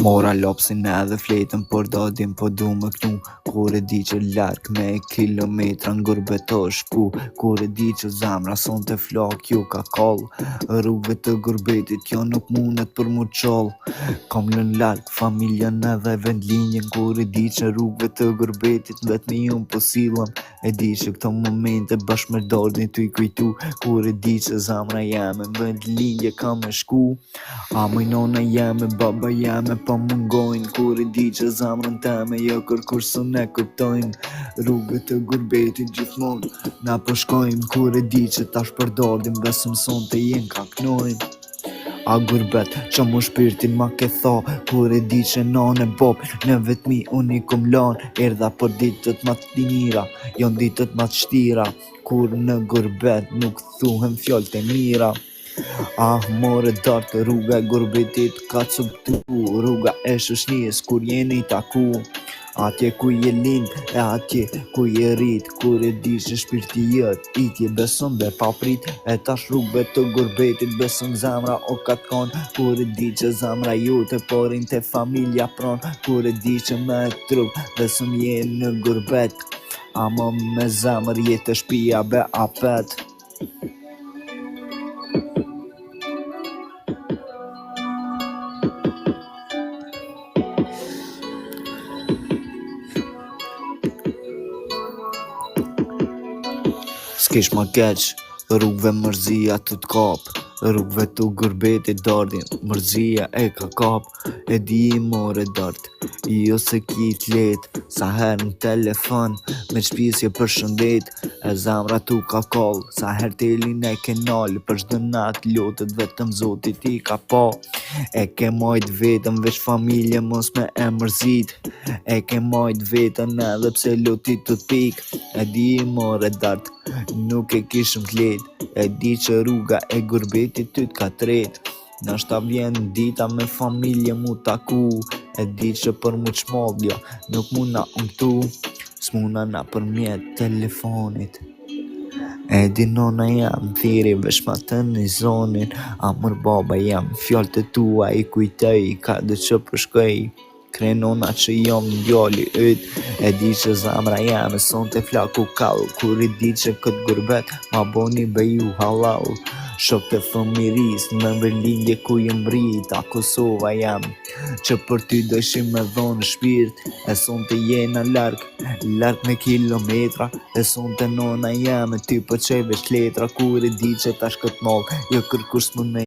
Mora lopsin edhe fletën por dadin po du më knu. Kur e di që larg me kilometra ngurbeto shku. Kur e di që zamra son të flak ju ka kall. Rrugëve të Gurbetit jo nuk mundet për mu qoll. Kom lën larg familjen edhe vendlinjen. Kur e di që rrugëve të Gurbetit vet me jun po sillem. E di që këto momente bashkë me dardin t'u i kujtu. Kur e di që zamra jeme në vendlinje ka me shku. A moj nona jeme, baba jeme pa mungojnë. Kur e di që zamrën teme jo kërkush së ne kuptojnë. Rrugët të Gurbetit gjithmonë na po shkojmë. Kur e di që tash për dardim besëm son të jen ka knojnë. A gurbet që mu shpirtin ma ke tha. Kur e di që nane bop në vetmi unë i kom lan. Erdha për ditët ma të mira, jon ditët ma të shtira. Kur në Gurbet nuk thuhem fjallë të mira. Ah more dartë rruga e Gurbetit ka cuptu. Rruga e shoshnis kur jeni taku. Atje ku je lind e atje ku je rrit. Kur e di që shpirti jët itje beson dhe pa prit. E tash rrugëve të Gurbetit beson zamra o kat kon. Kur e di që zamra jote porin te familja pron. Kur e di që me trup beson je në Gurbet. Ama me zamër jetë shpia be apet. S'kish ma keq, rrugëve mërzia të t'kap. Rrugëve të Gurbetit dardin, mërzia e ka kap. E di more dart, jo se ki t'let. Sa her në telefon, me qpisje për shëndet. E zamra tu ka kall, sa her telin e ke nal. Për çdo nat lotet vetëm Zotit i ka pa. E ke majt vetëm veç familje mos me e mërzit. E ke majt vetën edhe pse lotit të pik. E di more dart, nuk e kishëm t'let. E di që rruga e Gurbetit ty t'ka tret. Nashta vjen dita me familje mu taku. E di që për mu qmallja nuk muna këtu. S'muna na përmjet telefonit. E di nona jam thiri vesh ma të një zonin. Amër baba jam fjallë të tua i kujtej. Ka dhe që përshkej krenona që jom djali yt. E di që zamra jam e son të flaku kall. Kur i di që këtë Gurbet ma boni beju halal. Shok të fëmiris në vendlinje ku jem rrit. A Kosova jam që për ty dëshim me dhonë shpirt. E son të jena larg me kilometra. E son të nona jam e ty po qej veç letra. Kur i di që tash këtë mall jo kërkush s'mun me